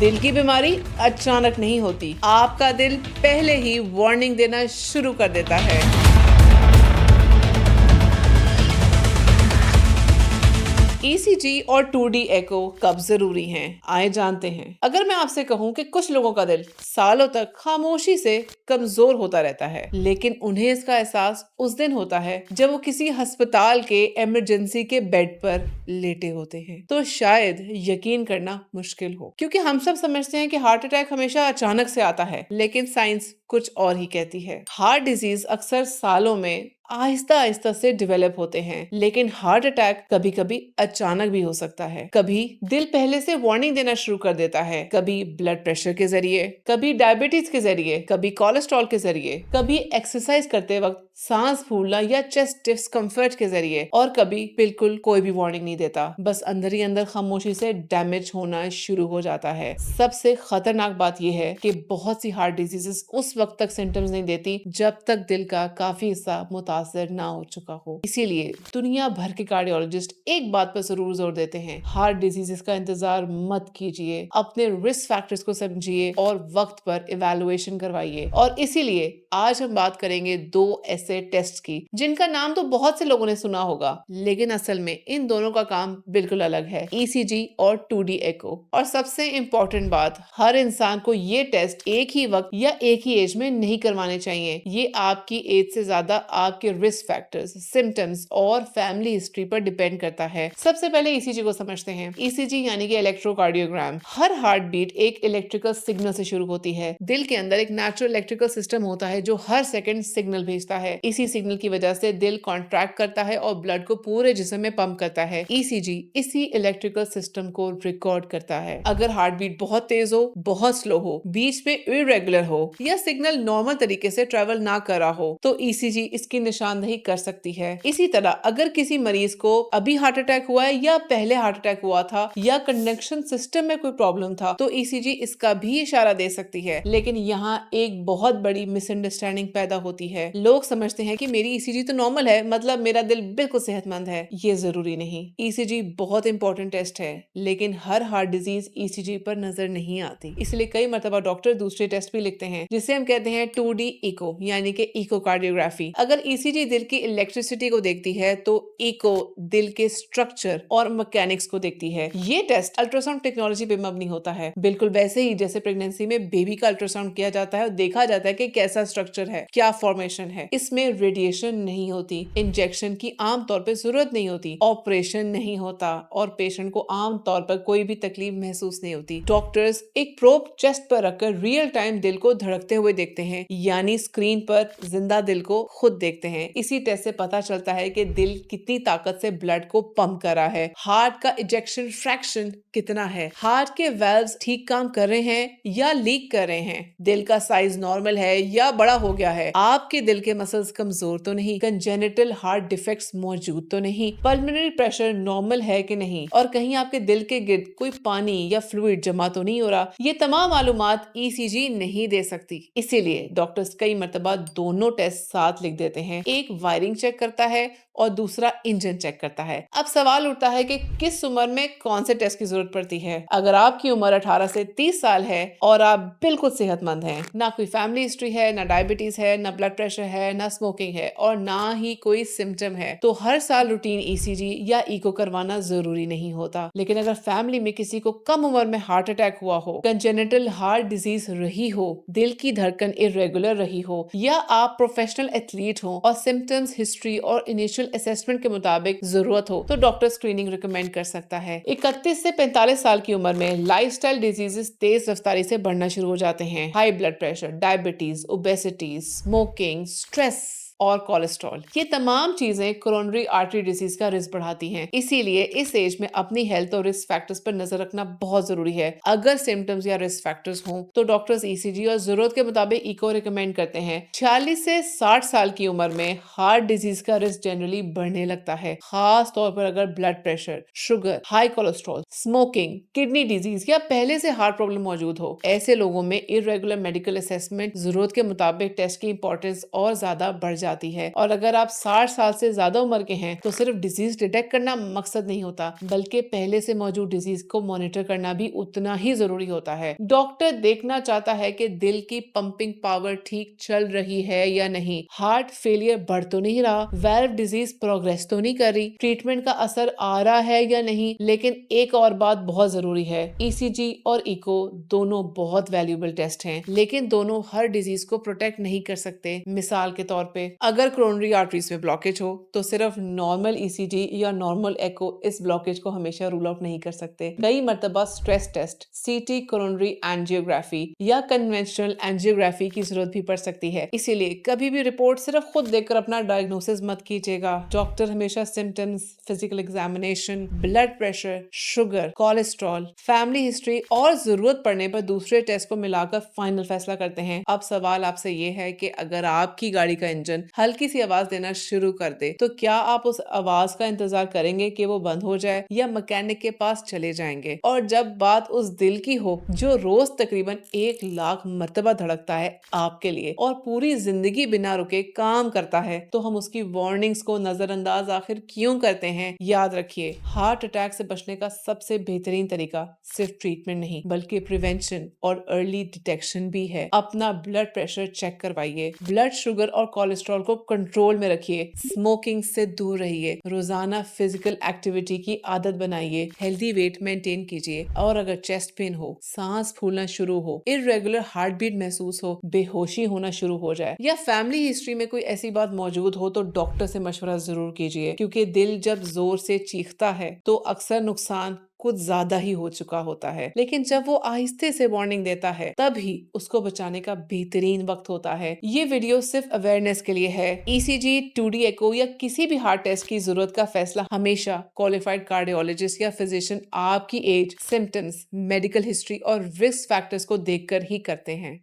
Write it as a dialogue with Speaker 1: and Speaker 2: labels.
Speaker 1: दिल की बीमारी अचानक नहीं होती, आपका दिल पहले ही वार्निंग देना शुरू कर देता है। ईसीजी और 2D एको कब जरूरी हैं? आए जानते हैं। अगर मैं आपसे कहूं कि कुछ लोगों का दिल सालों तक खामोशी से कमजोर होता रहता है, लेकिन उन्हें इसका एहसास उस दिन होता है जब वो किसी अस्पताल के इमरजेंसी के बेड पर लेटे होते हैं, तो शायद यकीन करना मुश्किल हो, क्योंकि हम सब समझते हैं कि हार्ट अटैक हमेशा अचानक से आता है, लेकिन साइंस कुछ और ही कहती है। हार्ट डिजीज अक्सर सालों में आहिस्ता आहिस्ता से डेवलप होते हैं, लेकिन हार्ट अटैक कभी कभी अचानक भी हो सकता है। कभी दिल पहले से वार्निंग देना शुरू कर देता है, कभी ब्लड प्रेशर के जरिए, कभी डायबिटीज के जरिए, कभी कोलेस्ट्रॉल के जरिए, कभी एक्सरसाइज करते वक्त सांस फूलना या चेस्ट डिस्कम्फर्ट के जरिए, और कभी बिल्कुल कोई भी वार्निंग नहीं देता, बस अंदर ही अंदर खामोशी से डैमेज होना शुरू हो जाता है। सबसे खतरनाक बात यह है कि बहुत सी हार्ट डिजीजेस उस वक्त तक सिम्टम्स नहीं देती जब तक दिल का काफी हिस्सा मुतासर ना हो चुका हो। इसीलिए दुनिया भर के कार्डियोलॉजिस्ट एक बात पर जरूर जोर देते हैं, हार्ट डिजीजेस का इंतजार मत कीजिए, अपने रिस्क फैक्टर्स को समझिए और वक्त पर इवैल्यूएशन करवाइए। और इसीलिए आज हम बात करेंगे दो ऐसे टेस्ट की जिनका नाम तो बहुत से लोगों ने सुना होगा, लेकिन असल में इन दोनों का काम बिल्कुल अलग है, ईसीजी और 2D एको। और सबसे इम्पोर्टेंट बात, हर इंसान को ये टेस्ट एक ही वक्त या एक ही एज में नहीं करवाने चाहिए। ये आपकी एज से ज्यादा आपके रिस्क फैक्टर्स, सिम्टम्स और फैमिली हिस्ट्री पर डिपेंड करता है। सबसे पहले ईसीजी को समझते हैं। ईसीजी यानी कि इलेक्ट्रोकार्डियोग्राम। हर हार्ट बीट एक इलेक्ट्रिकल सिग्नल से शुरू होती है। दिल के अंदर एक नेचुरल इलेक्ट्रिकल सिस्टम होता है जो हर सेकंड सिग्नल भेजता है। इसी सिग्नल की वजह से दिल कॉन्ट्रैक्ट करता है और ब्लड को पूरे जिस्म में पंप करता है। ईसीजी इसी इलेक्ट्रिकल सिस्टम को रिकॉर्ड करता है। अगर हार्ट बीट बहुत तेज हो, बहुत स्लो हो, बीच में इरेगुलर हो या सिग्नल नॉर्मल तरीके से ट्रेवल ना कर रहा हो, तो ईसीजी इसकी निशानदेही कर सकती है। इसी तरह अगर किसी मरीज को अभी हार्ट अटैक हुआ है या पहले हार्ट अटैक हुआ था या कंडक्शन सिस्टम में कोई प्रॉब्लम था, तो ईसीजी इसका भी इशारा दे सकती है। लेकिन यहाँ एक बहुत बड़ी मिसअंडरस्टैंडिंग पैदा होती है। लोग समझते हैं कि मेरी ईसीजी तो नॉर्मल है, मतलब मेरा दिल बिल्कुल सेहतमंद है। ये जरूरी नहीं। ईसीजी बहुत इंपॉर्टेंट टेस्ट है, लेकिन हर हार्ट डिजीज ईसीजी पर नजर नहीं आती। इसलिए कई मरतबा डॉक्टर दूसरे टेस्ट भी लिखते हैं, जिसे हम कहते हैं 2D इको यानी कि इकोकार्डियोग्राफी। अगर ईसीजी दिल की इलेक्ट्रिसिटी को देखती है, तो इको दिल के स्ट्रक्चर और मैकेनिक्स को देखती है। ये टेस्ट अल्ट्रासाउंड टेक्नोलॉजी पे मबनी होता है, बिल्कुल वैसे ही जैसे प्रेगनेंसी में बेबी का अल्ट्रासाउंड किया जाता है और देखा जाता है कि कैसा स्ट्रक्चर है, क्या फॉर्मेशन है। इसमें रेडिएशन नहीं होती, इंजेक्शन की आमतौर पर जरूरत नहीं होती, ऑपरेशन नहीं होता और पेशेंट को आमतौर पर कोई भी तकलीफ महसूस नहीं होती। डॉक्टर्स एक प्रोब चेस्ट पर रखकर रियल टाइम दिल को धड़कते हुए देखते हैं, यानी स्क्रीन पर जिंदा दिल को खुद देखते हैं। इसी टेस्ट से पता चलता है कि दिल कितनी ताकत से ब्लड को पंप कर रहा है, हार्ट का इजेक्शन फ्रैक्शन कितना है, हार्ट के वाल्व्स ठीक काम कर रहे हैं या लीक कर रहे हैं, दिल का साइज नॉर्मल है या बड़ा हो गया है, आपके दिल के मसल्स कमजोर तो नहीं, कंजेनिटल हार्ट डिफेक्ट्स मौजूद तो नहीं, पल्मोनरी प्रेशर नॉर्मल है कि नहीं, और कहीं आपके दिल के गिर्द कोई पानी या फ्लूइड जमा तो नहीं हो रहा। ये तमाम मालूमात ईसीजी नहीं दे सकती। इसीलिए डॉक्टर्स कई मरतबा दोनों टेस्ट साथ लिख देते हैं, एक वायरिंग चेक करता है और दूसरा इंजन चेक करता है। अब सवाल उठता है कि किस उम्र में कौन से टेस्ट की जरूरत पड़ती है। अगर आपकी उम्र 18 से 30 साल है और आप बिल्कुल सेहतमंद हैं, ना कोई फैमिली हिस्ट्री है, ना डायबिटीज है, ना ब्लड प्रेशर है, ना स्मोकिंग है और ना ही कोई सिम्टम है, तो हर साल रूटीन ईसीजी या इको करवाना जरूरी नहीं होता। लेकिन अगर फैमिली में किसी को कम उम्र में हार्ट अटैक हुआ हो, कंजेनिटल हार्ट डिजीज रही हो, दिल की धड़कन इरेगुलर रही हो, या आप प्रोफेशनल एथलीट हो और सिम्टम्स, हिस्ट्री और इनिशियल असेसमेंट के मुताबिक जरूरत हो, तो डॉक्टर स्क्रीनिंग रिकमेंड कर सकता है। 31 से 45 साल की उम्र में लाइफस्टाइल डिजीजेस तेज रफ्तारी से बढ़ना शुरू हो जाते हैं। High blood pressure, diabetes, obesity, smoking, stress और कोलेस्ट्रॉल, ये तमाम चीजें कोरोनरी आर्टरी डिजीज का रिस्क बढ़ाती हैं। इसीलिए इस एज में अपनी हेल्थ और रिस्क फैक्टर्स पर नजर रखना बहुत जरूरी है। अगर सिम्टम्स या रिस्क फैक्टर्स हों, तो डॉक्टर्स ईसीजी और जरूरत के मुताबिक इको रिकमेंड करते हैं। 46 से 60 साल की उम्र में हार्ट डिजीज का रिस्क जनरली बढ़ने लगता है, खास तौर पर अगर blood pressure, sugar, high cholesterol, smoking, kidney disease या पहले से हार्ट प्रॉब्लम मौजूद हो। ऐसे लोगों में इरेगुलर मेडिकल असेसमेंट, जरूरत के मुताबिक टेस्ट की इंपॉर्टेंस और ज्यादा बढ़ जाती है। और अगर आप 60 साल से ज्यादा उम्र के हैं तो सिर्फ डिजीज डिटेक्ट करना मकसद नहीं होता, बल्कि पहले से मौजूद डिजीज को मॉनिटर करना भी उतना ही जरूरी होता है। डॉक्टर देखना चाहता है कि दिल की पंपिंग पावर ठीक चल रही है या नहीं, हार्ट फेलियर बढ़ तो नहीं रहा, वाल्व डिजीज प्रोग्रेस तो नहीं कर रही, ट्रीटमेंट का असर आ रहा है या नहीं। लेकिन एक और बात बहुत जरूरी है, ईसीजी और इको दोनों बहुत वैल्यूएबल टेस्ट हैं, लेकिन दोनों हर डिजीज को प्रोटेक्ट नहीं कर सकते। मिसाल के तौर पे अगर कोरोनरी आर्टरीज में ब्लॉकेज हो तो सिर्फ नॉर्मल ईसीजी या नॉर्मल एको इस ब्लॉकेज को हमेशा रूल आउट नहीं कर सकते। कई मर्तबा stress test, CT coronary angiography या कन्वेंशनल एंजियोग्राफी की जरूरत भी पड़ सकती है। इसीलिए कभी भी रिपोर्ट सिर्फ खुद देखकर अपना डायग्नोसिस मत कीजिएगा। डॉक्टर हमेशा symptoms, physical examination, blood pressure, sugar, cholesterol, family history और जरूरत पड़ने पर दूसरे टेस्ट को मिलाकर फाइनल फैसला करते हैं। अब सवाल आपसे ये है कि अगर आपकी गाड़ी का इंजन हल्की सी आवाज देना शुरू कर दे तो क्या आप उस आवाज का इंतजार करेंगे कि वो बंद हो जाए या मैकेनिक के पास चले जाएंगे? और जब बात उस दिल की हो जो रोज तकरीबन 1 लाख मर्तबा धड़कता है आपके लिए और पूरी जिंदगी बिना रुके काम करता है, तो हम उसकी वार्निंग्स को नजरअंदाज आखिर क्यों करते हैं? याद रखिए, हार्ट अटैक से बचने का सबसे बेहतरीन तरीका सिर्फ ट्रीटमेंट नहीं बल्कि प्रिवेंशन और अर्ली डिटेक्शन भी है। अपना ब्लड प्रेशर चेक करवाइए, ब्लड शुगर और कोलेस्ट्रॉल को कंट्रोल में रखिए, स्मोकिंग से दूर रहिए, रोजाना फिजिकल एक्टिविटी की आदत बनाइए, हेल्दी वेट मेंटेन कीजिए। और अगर चेस्ट पेन हो, सांस फूलना शुरू हो, इरेगुलर हार्ट बीट महसूस हो, बेहोशी होना शुरू हो जाए या फैमिली हिस्ट्री में कोई ऐसी बात मौजूद हो तो डॉक्टर से मशवरा जरूर कीजिए, क्योंकि दिल जब जोर से चीखता है तो अक्सर नुकसान कुछ ज्यादा ही हो चुका होता है, लेकिन जब वो आहिस्ते से वार्निंग देता है तब ही उसको बचाने का बेहतरीन वक्त होता है। ये वीडियो सिर्फ अवेयरनेस के लिए है। ईसीजी, 2D एको या किसी भी हार्ट टेस्ट की जरूरत का फैसला हमेशा क्वालिफाइड कार्डियोलॉजिस्ट या फिजिशियन आपकी एज, सिम्टम्स, मेडिकल हिस्ट्री और रिस्क फैक्टर्स को देखकर ही करते हैं।